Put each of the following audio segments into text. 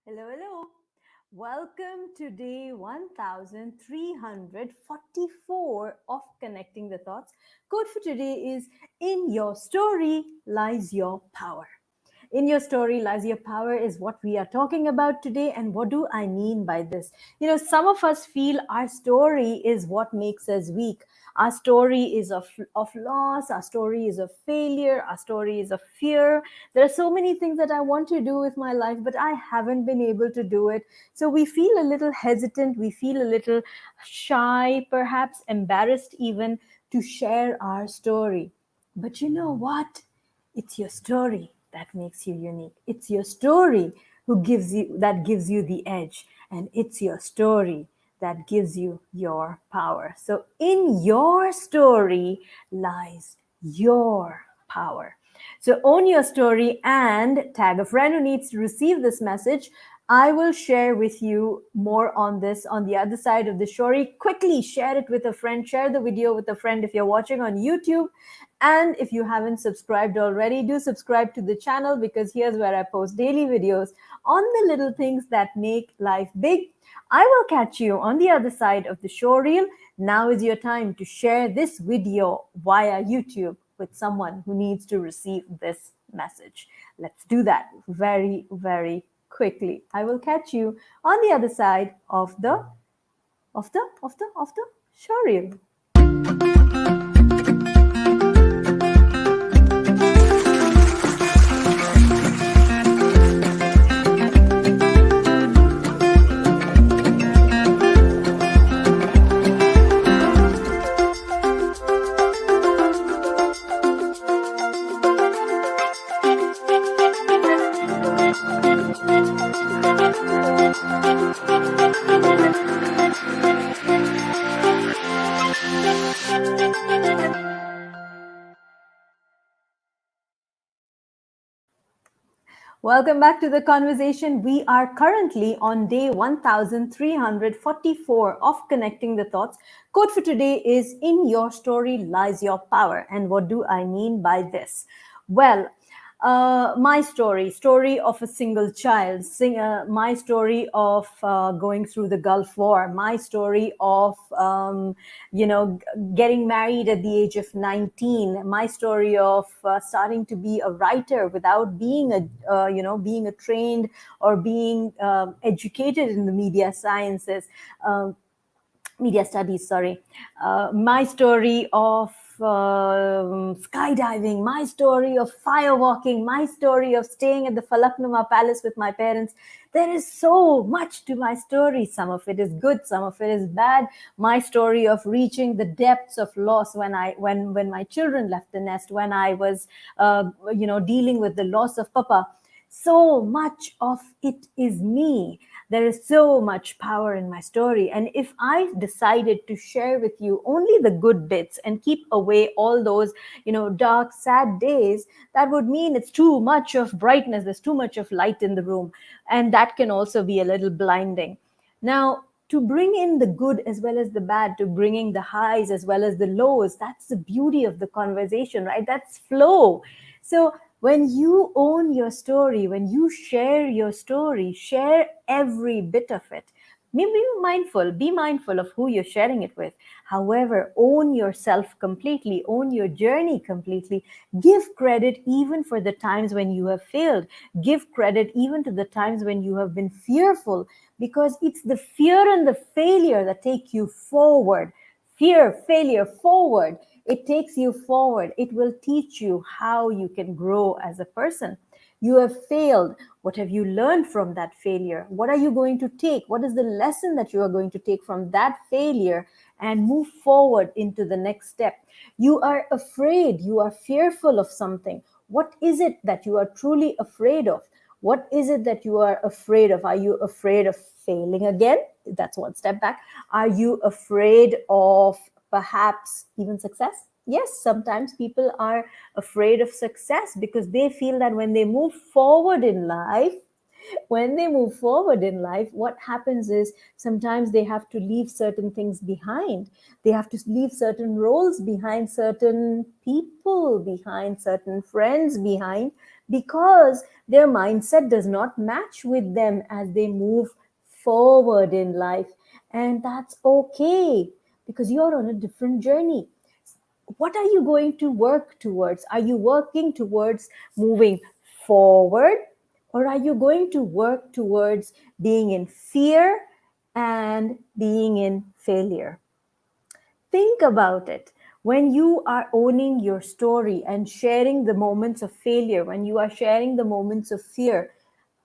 Hello, hello. Welcome to day 1344 of Connecting the Thoughts. Quote for today is: In your story lies your power. In your story lies your power is what we are talking about today. And what do I mean by this? Some of us feel our story is what makes us weak. Our story is of loss. Our story is of failure. Our story is of fear. There are so many things that I want to do with my life, but I haven't been able to do it. So we feel a little hesitant. We feel a little shy, perhaps embarrassed even to share our story. But you know what? It's your story that makes you unique. It's your story gives you the edge, and it's your story that gives you your power. So in your story lies your power. So own your story and tag a friend who needs to receive this message. I will share with you more on this on the other side of the story. Quickly share it with a friend. Share the video with a friend if you're watching on YouTube. And if you haven't subscribed already, do subscribe to the channel, because here's where I post daily videos on the little things that make life big. I will catch you on the other side of the show reel. Now is your time to share this video via YouTube with someone who needs to receive this message. Let's do that very, very quickly. I will catch you on the other side of the show reel. Welcome back to the conversation. We are currently on day 1344 of Connecting the Thoughts. Quote for today is: In your story lies your power. And what do I mean by this? Well, my story of a single child, my story of going through the Gulf War, my story of, getting married at the age of 19, my story of starting to be a writer without being being a trained or being educated in the media sciences. Media studies, sorry. My story of skydiving, my story of firewalking, my story of staying at the Falaknuma Palace with my parents. There is so much to my story. Some of it is good, some of it is bad. My story of reaching the depths of loss when my children left the nest, when I was dealing with the loss of Papa. So much of it is me. There is so much power in my story. And if I decided to share with you only the good bits and keep away all those, dark, sad days, that would mean it's too much of brightness. There's too much of light in the room. And that can also be a little blinding. Now, to bring in the good as well as the bad, to bringing the highs as well as the lows, that's the beauty of the conversation, right? That's flow. So when you own your story, when you share your story, share every bit of it. Be mindful of who you're sharing it with. However, own yourself completely, own your journey completely. Give credit even for the times when you have failed. Give credit even to the times when you have been fearful, because it's the fear and the failure that take you forward. Fear, failure, forward. It takes you forward. It will teach you how you can grow as a person. You have failed. What have you learned from that failure? What are you going to take? What is the lesson that you are going to take from that failure and move forward into the next step? You are afraid. You are fearful of something. What is it that you are truly afraid of? What is it that you are afraid of? Are you afraid of failing again? That's one step back. Are you afraid of perhaps even success? Yes, sometimes people are afraid of success because they feel that when they move forward in life, what happens is sometimes they have to leave certain things behind. They have to leave certain roles behind, certain people behind, certain friends behind, because their mindset does not match with them as they move forward in life. And that's okay, because you're on a different journey. What are you going to work towards? Are you working towards moving forward, or are you going to work towards being in fear and being in failure? Think about it. When you are owning your story and sharing the moments of failure, when you are sharing the moments of fear,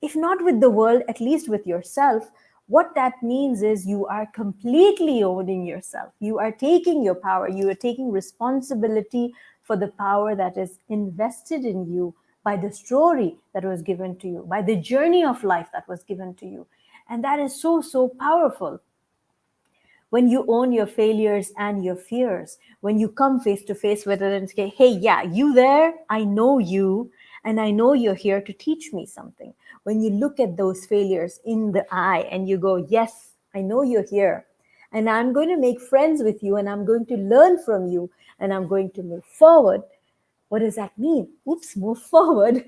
if not with the world, at least with yourself, what that means is you are completely owning yourself. You are taking your power. You are taking responsibility for the power that is invested in you by the story that was given to you, by the journey of life that was given to you. And that is so, so powerful. When you own your failures and your fears, when you come face to face with it and say, hey, yeah, you there? I know you, and I know you're here to teach me something. When you look at those failures in the eye and you go, yes, I know you're here, and I'm going to make friends with you, and I'm going to learn from you, and I'm going to move forward. What does that mean? Oops, move forward.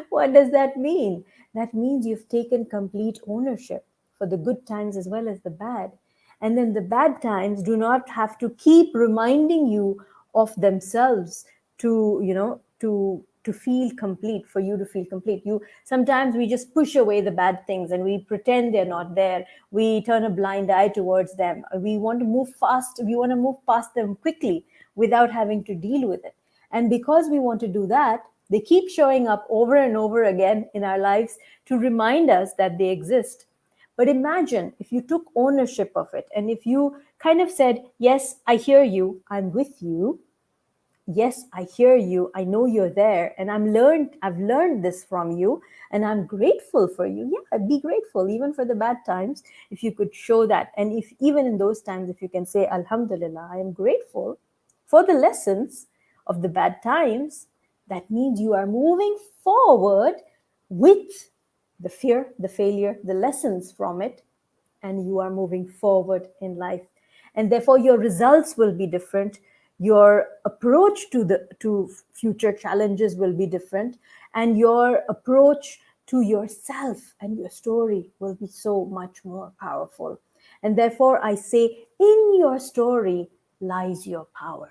What does that mean? That means you've taken complete ownership for the good times as well as the bad. And then the bad times do not have to keep reminding you of themselves to, to feel complete, for you to feel complete. You sometimes we just push away the bad things and we pretend they're not there. We turn a blind eye towards them. We want to move fast. We want to move past them quickly without having to deal with it. And because we want to do that, they keep showing up over and over again in our lives to remind us that they exist. But imagine if you took ownership of it and if you kind of said, yes, I hear you, I'm with you. Yes, I hear you, I know you're there, and I've learned this from you, and I'm grateful for you. Yeah, be grateful even for the bad times. If you could show that, and if even in those times, if you can say, Alhamdulillah, I am grateful for the lessons of the bad times, that means you are moving forward with the fear, the failure, the lessons from it, and you are moving forward in life. And therefore your results will be different. Your approach to future challenges will be different, and your approach to yourself and your story will be so much more powerful. And therefore I say, in your story lies your power.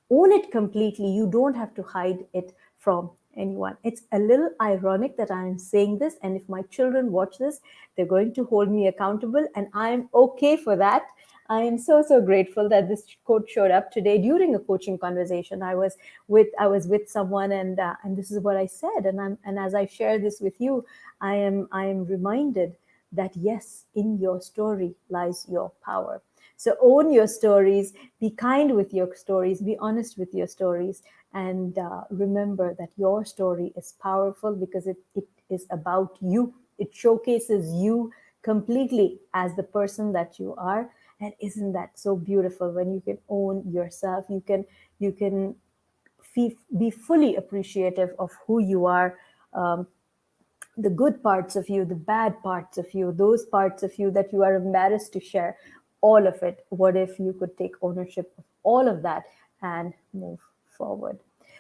Own it completely. You don't have to hide it from anyone. It's a little ironic that I am saying this, and if my children watch this, they're going to hold me accountable, and I'm okay for that. I am so, so grateful that this quote showed up today during a coaching conversation. I was with someone, and this is what I said, and as I share this with you, I am reminded that yes, in your story lies your power. So own your stories, be kind with your stories, be honest with your stories, and remember that your story is powerful because it is about you. It showcases you completely as the person that you are. And isn't that so beautiful when you can own yourself? You can be fully appreciative of who you are. The good parts of you, the bad parts of you, those parts of you that you are embarrassed to share, all of it. What if you could take ownership of all of that and move forward?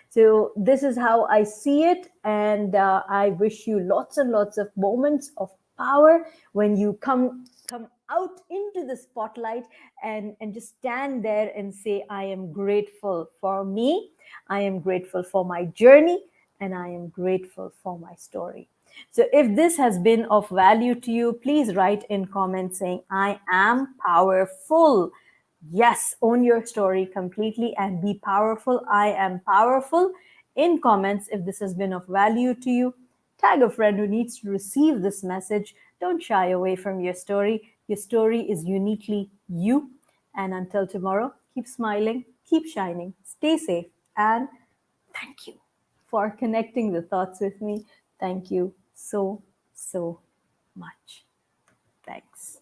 So this is how I see it, and I wish you lots and lots of moments of power when you come out into the spotlight and just stand there and say, I am grateful for me, I am grateful for my journey, and I am grateful for my story. So if this has been of value to you, please write in comments saying, I am powerful. Yes, own your story completely and be powerful. I am powerful. In comments, if this has been of value to you, tag a friend who needs to receive this message. Don't shy away from your story. Your story is uniquely you. And until tomorrow, keep smiling, keep shining, stay safe, and thank you for connecting the thoughts with me. Thank you so, so much. Thanks.